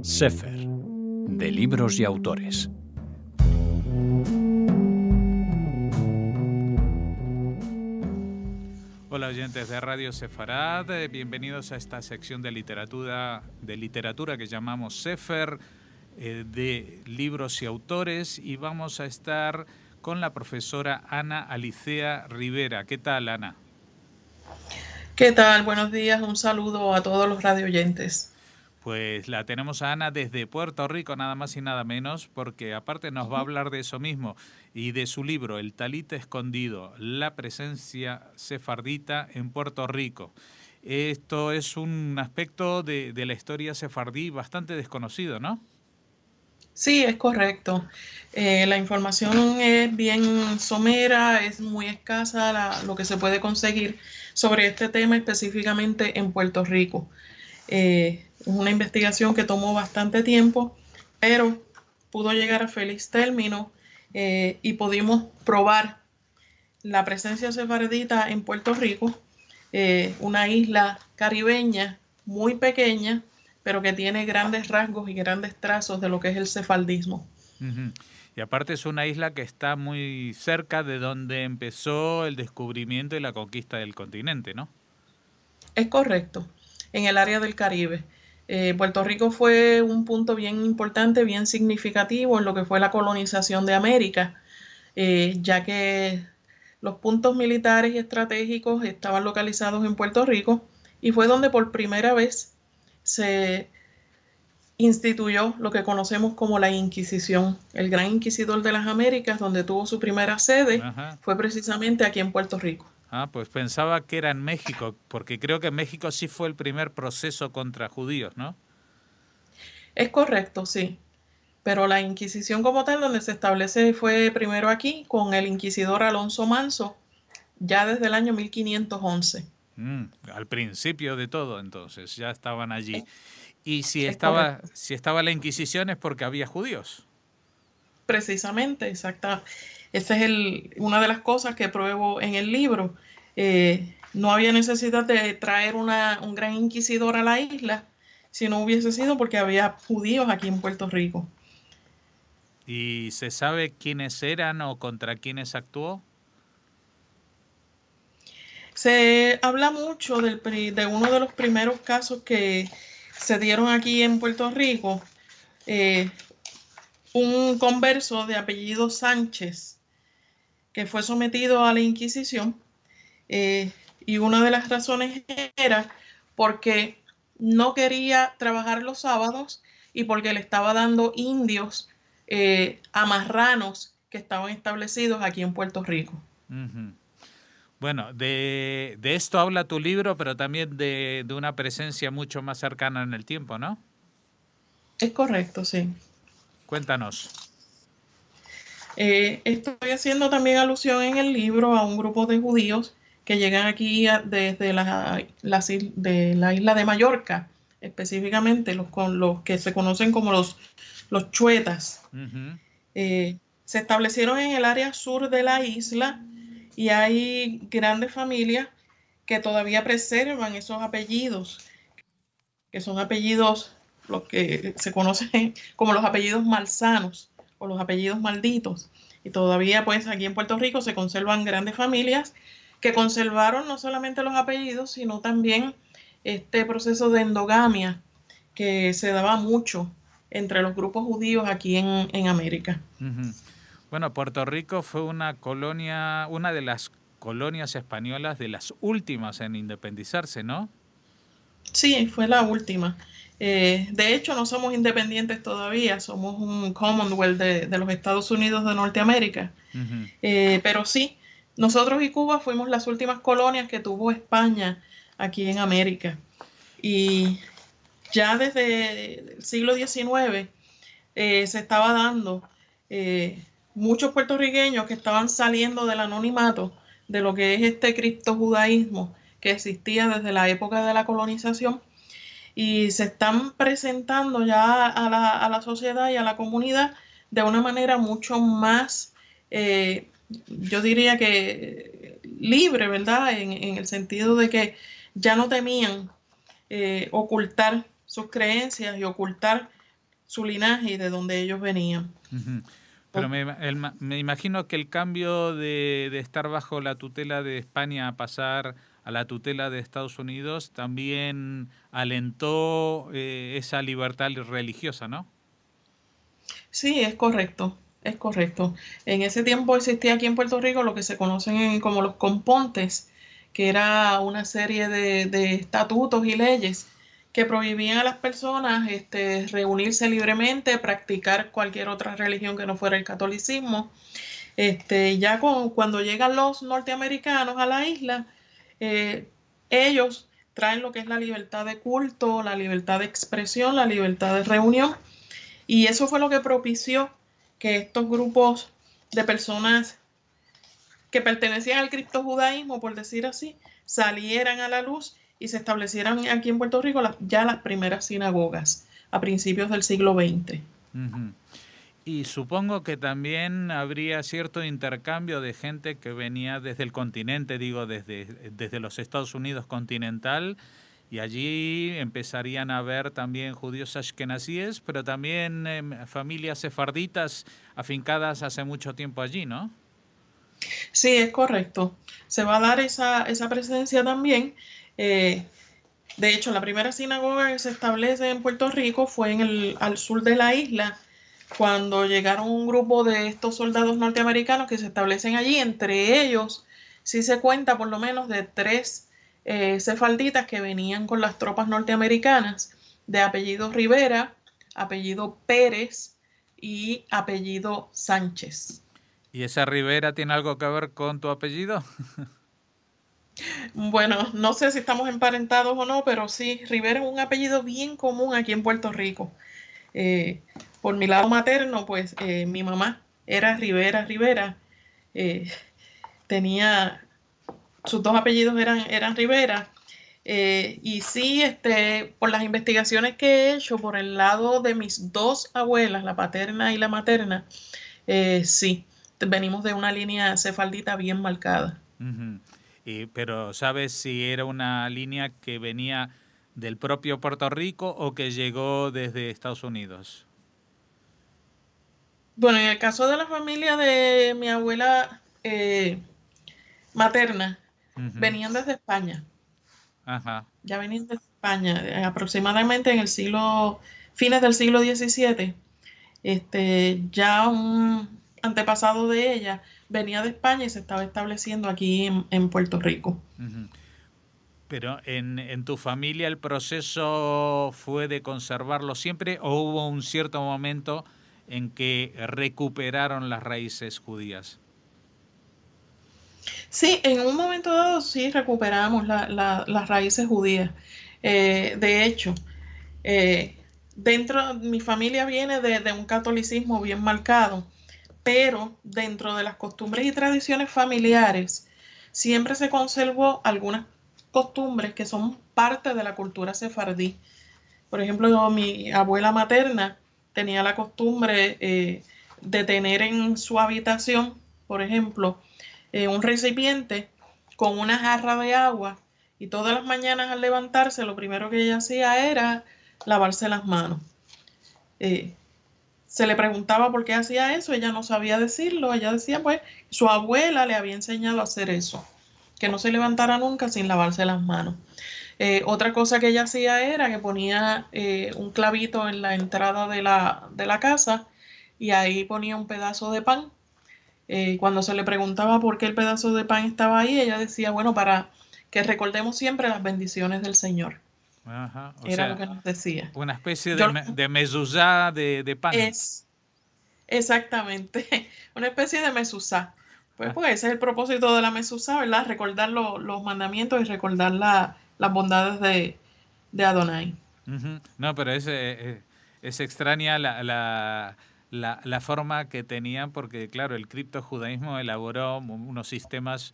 Sefer, de libros y autores. Hola oyentes de Radio Sefarad, bienvenidos a esta sección de literatura que llamamos Sefer, de libros y autores, y vamos a estar con la profesora Ana Alicea Rivera. ¿Qué tal, Ana? ¿Qué tal? Buenos días, un saludo a todos los radioyentes. Pues la tenemos a Ana desde Puerto Rico, nada más y nada menos, porque aparte nos va a hablar de eso mismo y de su libro, El Talit Escondido, la presencia sefardita en Puerto Rico. Esto es un aspecto de la historia sefardí bastante desconocido, ¿no? Sí, es correcto. La información es bien somera, es muy escasa lo que se puede conseguir sobre este tema específicamente en Puerto Rico. Es una investigación que tomó bastante tiempo, pero pudo llegar a feliz término y pudimos probar la presencia sefardita en Puerto Rico, una isla caribeña muy pequeña, pero que tiene grandes rasgos y grandes trazos de lo que es el sefardismo. Uh-huh. Y aparte es una isla que está muy cerca de donde empezó el descubrimiento y la conquista del continente, ¿no? Es correcto, en el área del Caribe. Puerto Rico fue un punto bien importante, bien significativo en lo que fue la colonización de América, ya que los puntos militares y estratégicos estaban localizados en Puerto Rico y fue donde por primera vez se instituyó lo que conocemos como la Inquisición. El Gran Inquisidor de las Américas, donde tuvo su primera sede, Ajá. fue precisamente aquí en Puerto Rico. Ah, pues pensaba que era en México, porque creo que México sí fue el primer proceso contra judíos, ¿no? Es correcto, sí. Pero la Inquisición como tal, donde se establece, fue primero aquí con el inquisidor Alonso Manso, ya desde el año 1511. Al principio de todo, entonces, ya estaban allí. Y Es correcto. si estaba la Inquisición es porque había judíos. Precisamente, exacta. Esa es una de las cosas que pruebo en el libro. No había necesidad de traer un gran inquisidor a la isla si no hubiese sido porque había judíos aquí en Puerto Rico. ¿Y se sabe quiénes eran o contra quiénes actuó? Se habla mucho de uno de los primeros casos que se dieron aquí en Puerto Rico, eh, un converso de apellido Sánchez que fue sometido a la Inquisición, eh, y una de las razones era porque no quería trabajar los sábados y porque le estaba dando indios a marranos que estaban establecidos aquí en Puerto Rico. Ujú. Bueno, de esto habla tu libro, pero también de una presencia mucho más cercana en el tiempo, ¿no? Es correcto, sí. Cuéntanos. Estoy haciendo también alusión en el libro a un grupo de judíos que llegan aquí desde de la isla de Mallorca, específicamente con los que se conocen como los chuetas. Ujú. Se establecieron en el área sur de la isla y hay grandes familias que todavía preservan esos apellidos, que son apellidos, los que se conocen como los apellidos malsanos o los apellidos malditos. Y todavía, pues, aquí en Puerto Rico se conservan grandes familias que conservaron no solamente los apellidos, sino también este proceso de endogamia que se daba mucho entre los grupos judíos aquí en América. Ujú. Bueno, Puerto Rico fue una colonia, una de las colonias españolas de las últimas en independizarse, ¿no? Sí, fue la última. De hecho, no somos independientes todavía, somos un Commonwealth de los Estados Unidos de Norteamérica. Ujú. Pero sí, nosotros y Cuba fuimos las últimas colonias que tuvo España aquí en América. Y ya desde el siglo XIX se estaba dando muchos puertorriqueños que estaban saliendo del anonimato de lo que es este criptojudaísmo que existía desde la época de la colonización y se están presentando ya a la sociedad y a la comunidad de una manera mucho más, yo diría que libre, ¿verdad? En el sentido de que ya no temían ocultar sus creencias y ocultar su linaje y de donde ellos venían. Ujú. Pero me imagino que el cambio de estar bajo la tutela de España a pasar a la tutela de Estados Unidos también alentó esa libertad religiosa, ¿no? Sí, es correcto, es correcto. En ese tiempo existía aquí en Puerto Rico lo que se conocen como los compontes, que era una serie de estatutos y leyes que prohibían a las personas reunirse libremente, practicar cualquier otra religión que no fuera el catolicismo. Cuando llegan los norteamericanos a la isla, eh, ellos traen lo que es la libertad de culto, la libertad de expresión, la libertad de reunión, y eso fue lo que propició que estos grupos de personas que pertenecían al criptojudaísmo, por decir así, salieran a la luz y se establecieran aquí en Puerto Rico ya las primeras sinagogas a principios del siglo XX. Ujú. Y supongo que también habría cierto intercambio de gente que venía desde el continente, digo, desde los Estados Unidos continental, y allí empezarían a haber también judíos ashkenazíes, pero también familias sefarditas afincadas hace mucho tiempo allí, ¿no? Sí, es correcto. Se va a dar esa presencia también. Eh, de hecho, la primera sinagoga que se establece en Puerto Rico fue al sur de la isla, cuando llegaron un grupo de estos soldados norteamericanos que se establecen allí. Entre ellos, sí se cuenta por lo menos de tres sefalditas que venían con las tropas norteamericanas, de apellido Rivera, apellido Pérez y apellido Sánchez. ¿Y esa Rivera tiene algo que ver con tu apellido? Bueno, no sé si estamos emparentados o no, pero sí, Rivera es un apellido bien común aquí en Puerto Rico. Eh, por mi lado materno, pues mi mamá era Rivera. eh, Tenía, sus dos apellidos eran Rivera. Y sí, por las investigaciones que he hecho por el lado de mis dos abuelas, la paterna y la materna, sí, venimos de una línea cefaldita bien marcada. Ujú. Pero ¿sabes si era una línea que venía del propio Puerto Rico o que llegó desde Estados Unidos? Bueno, en el caso de la familia de mi abuela materna, Ujú. venían desde España. Ajá. Ya venían desde España, aproximadamente en fines del siglo XVII. Ya un antepasado de ella venía de España y se estaba estableciendo aquí en Puerto Rico. Ujú. Pero en tu familia el proceso fue de conservarlo siempre o hubo un cierto momento en que recuperaron las raíces judías. Sí, en un momento dado sí recuperamos las raíces judías. De hecho, eh, mi familia viene de un catolicismo bien marcado, pero dentro de las costumbres y tradiciones familiares siempre se conservó algunas costumbres que son parte de la cultura sefardí. Por ejemplo, mi abuela materna tenía la costumbre de tener en su habitación, por ejemplo, un recipiente con una jarra de agua, y todas las mañanas al levantarse lo primero que ella hacía era lavarse las manos. Eh, Se le preguntaba por qué hacía eso, ella no sabía decirlo, ella decía pues su abuela le había enseñado a hacer eso, que no se levantara nunca sin lavarse las manos. Otra cosa que ella hacía era que ponía un clavito en la entrada de la casa, y ahí ponía un pedazo de pan. Cuando se le preguntaba por qué el pedazo de pan estaba ahí, ella decía, bueno, para que recordemos siempre las bendiciones del Señor. Ajá. O Era lo sea, que nos decía. una especie Yo de mezuzá de pan. es exactamente una especie de mesuzá. Pues ese es el propósito de la mesuzá, ¿verdad? Recordar los mandamientos y recordar las bondades de Adonai. Ujú. No, pero es extraña la forma que tenían, porque claro, el criptojudaísmo elaboró unos sistemas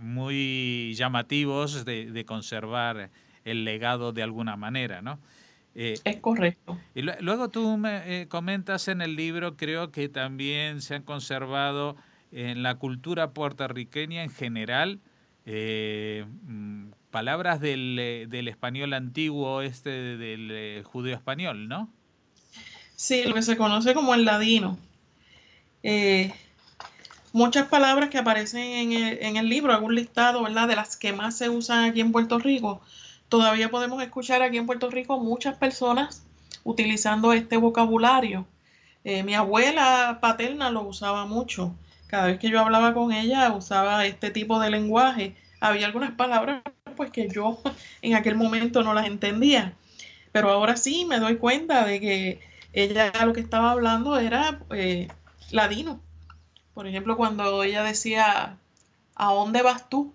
muy llamativos de conservar el legado de alguna manera, ¿no? Eh, Es correcto. y luego tú me comentas en el libro, creo que también se han conservado en la cultura puertorriqueña en general palabras del español antiguo, del judío español, ¿no? Sí, lo que se conoce como el ladino. Eh, Muchas palabras que aparecen en el libro, algún listado, ¿verdad? De las que más se usan aquí en Puerto Rico. Todavía podemos escuchar aquí en Puerto Rico muchas personas utilizando este vocabulario. Mi abuela paterna lo usaba mucho. Cada vez que yo hablaba con ella usaba este tipo de lenguaje. Había algunas palabras pues que yo en aquel momento no las entendía, pero ahora sí me doy cuenta de que ella lo que estaba hablando era ladino. Por ejemplo, cuando ella decía, ¿a dónde vas tú?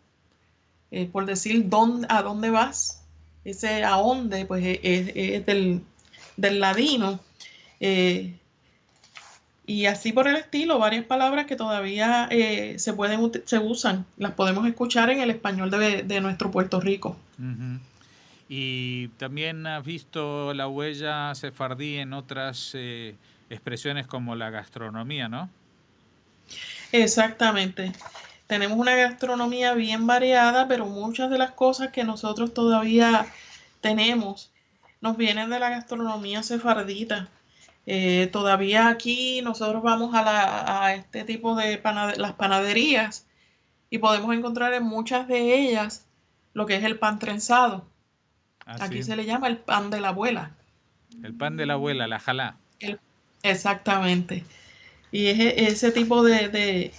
Por decir, ¿a dónde vas? Ese a dónde, pues es del ladino. Eh, y así por el estilo, varias palabras que todavía se usan, las podemos escuchar en el español de nuestro Puerto Rico. Ujú. Y también has visto la huella sefardí en otras expresiones como la gastronomía, ¿no? Exactamente. Tenemos una gastronomía bien variada, pero muchas de las cosas que nosotros todavía tenemos nos vienen de la gastronomía sefardita. Todavía aquí nosotros vamos a este tipo de las panaderías y podemos encontrar en muchas de ellas lo que es el pan trenzado. Aquí Así. se le llama el pan de la abuela. El pan de la abuela, la jalá. El- Exactamente. Y ese tipo de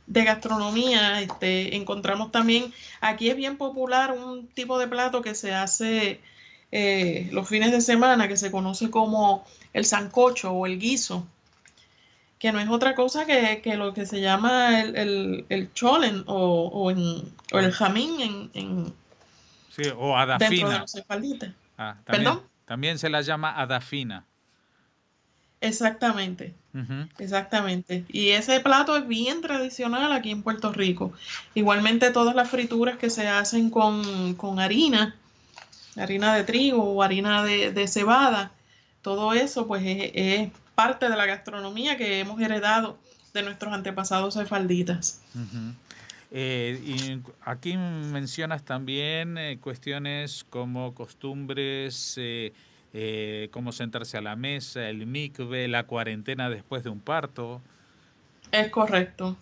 gastronomía, encontramos también, aquí es bien popular un tipo de plato que se hace los fines de semana, que se conoce como el sancocho o el guiso, que no es otra cosa que lo que se llama el cholen o el O- jamín sí, o dentro de adafina. los cefalditas. Ah, también, ¿Perdón? también se la llama adafina. Exactamente. Ujú. Exactamente. Y ese plato es bien tradicional aquí en Puerto Rico. Igualmente todas las frituras que se hacen con harina de trigo o harina de cebada, todo eso pues es parte de la gastronomía que hemos heredado de nuestros antepasados sefalditas. Ujú. Y aquí mencionas también cuestiones como costumbres, cómo sentarse a la mesa, el mikve, la cuarentena después de un parto. Es correcto.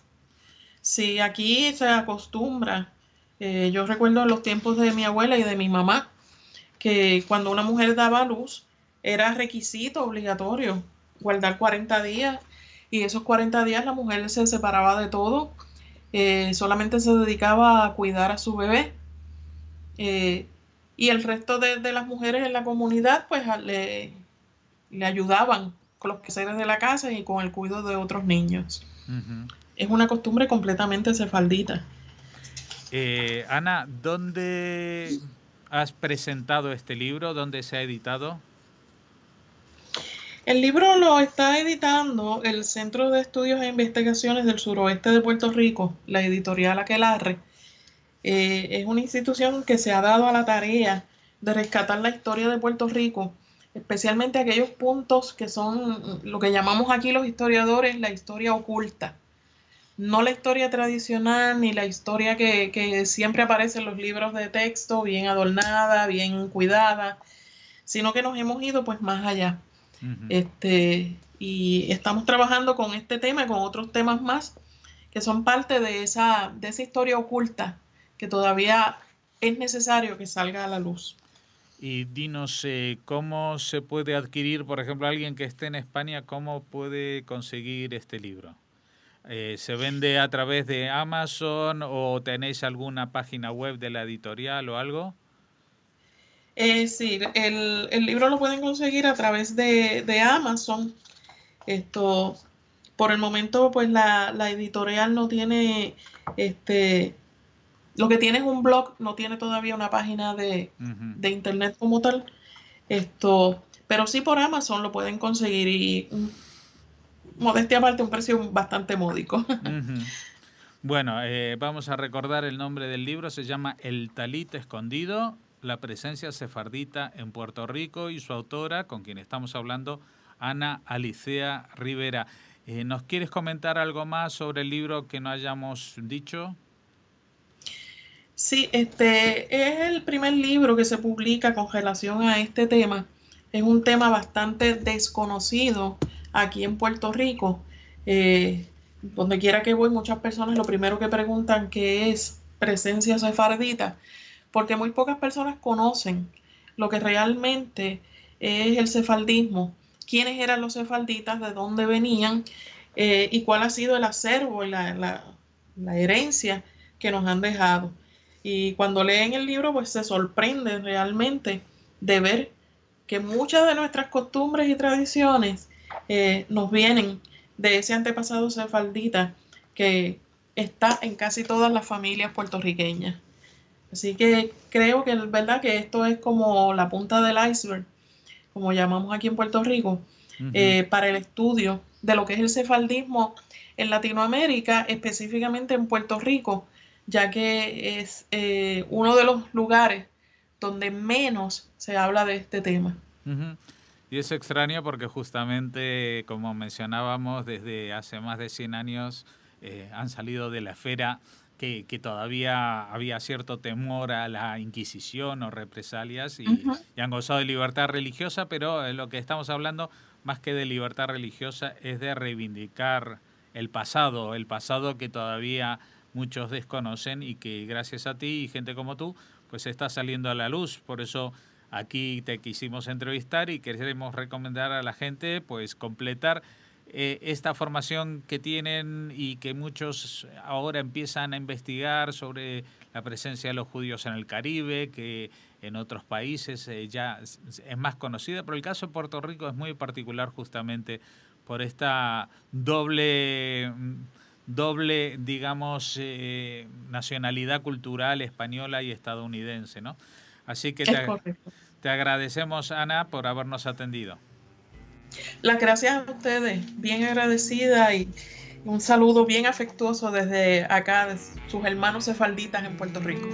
Sí, aquí se acostumbra. Yo recuerdo los tiempos de mi abuela y de mi mamá, que cuando una mujer daba a luz era requisito obligatorio guardar 40 días y esos 40 días la mujer se separaba de todo, solamente se dedicaba a cuidar a su bebé eh, y el resto de las mujeres en la comunidad pues le ayudaban con los quehaceres de la casa y con el cuidado de otros niños. Ujú. Es una costumbre completamente cefaldita. Ana, ¿dónde has presentado este libro? ¿Dónde se ha editado? El libro lo está editando el Centro de Estudios e Investigaciones del Suroeste de Puerto Rico, la editorial Aquelarre. Es una institución que se ha dado a la tarea de rescatar la historia de Puerto Rico, especialmente aquellos puntos que son lo que llamamos aquí los historiadores la historia oculta. No la historia tradicional ni la historia que siempre aparece en los libros de texto, bien adornada, bien cuidada, sino que nos hemos ido pues más allá. Ujú. Y estamos trabajando con este tema y con otros temas más que son parte de esa historia oculta que todavía es necesario que salga a la luz. Y dinos, ¿cómo se puede adquirir, por ejemplo, alguien que esté en España, cómo puede conseguir este libro? ¿Se vende a través de Amazon o tenéis alguna página web de la editorial o algo? Sí, el libro lo pueden conseguir a través de Amazon. Esto, por el momento, pues la editorial no tiene, este, lo que tiene es un blog, no tiene todavía una página Ujú, de internet como tal. Pero sí por Amazon lo pueden conseguir y modestia aparte, un precio bastante módico. ujú. Bueno, vamos a recordar el nombre del libro, se llama El Talita Escondido, la presencia sefardita en Puerto Rico y su autora, con quien estamos hablando, Ana Alicea Rivera. ¿Nos quieres comentar algo más sobre el libro que no hayamos dicho? Sí, este es el primer libro que se publica con relación a este tema es un tema bastante desconocido aquí en Puerto Rico. Donde quiera que voy, muchas personas lo primero que preguntan qué es presencia sefardita, porque muy pocas personas conocen lo que realmente es el sefardismo, quiénes eran los sefarditas, de dónde venían, y cuál ha sido el acervo y la herencia que nos han dejado. Y cuando leen el libro, pues se sorprenden realmente de ver que muchas de nuestras costumbres y tradiciones nos vienen de ese antepasado sefardita que está en casi todas las familias puertorriqueñas. Así que creo que es verdad que esto es como la punta del iceberg, como llamamos aquí en Puerto Rico, para el estudio de lo que es el sefardismo en Latinoamérica, específicamente en Puerto Rico, ya que es uno de los lugares donde menos se habla de este tema. Y es extraño porque justamente, como mencionábamos, desde hace más de 100 años han salido de la esfera que todavía había cierto temor a la Inquisición o represalias y han gozado de libertad religiosa, pero lo que estamos hablando, más que de libertad religiosa, es de reivindicar el pasado que todavía muchos desconocen y que gracias a ti y gente como tú, pues está saliendo a la luz. Por eso aquí te quisimos entrevistar y queremos recomendar a la gente pues completar esta formación que tienen y que muchos ahora empiezan a investigar sobre la presencia de los judíos en el Caribe, que en otros países ya es más conocida, pero el caso de Puerto Rico es muy particular justamente por esta doble, digamos, nacionalidad cultural española y estadounidense, ¿no? Así que te agradecemos, Ana, por habernos atendido. Las gracias a ustedes, bien agradecida y un saludo bien afectuoso desde acá, de sus hermanos sefarditas en Puerto Rico.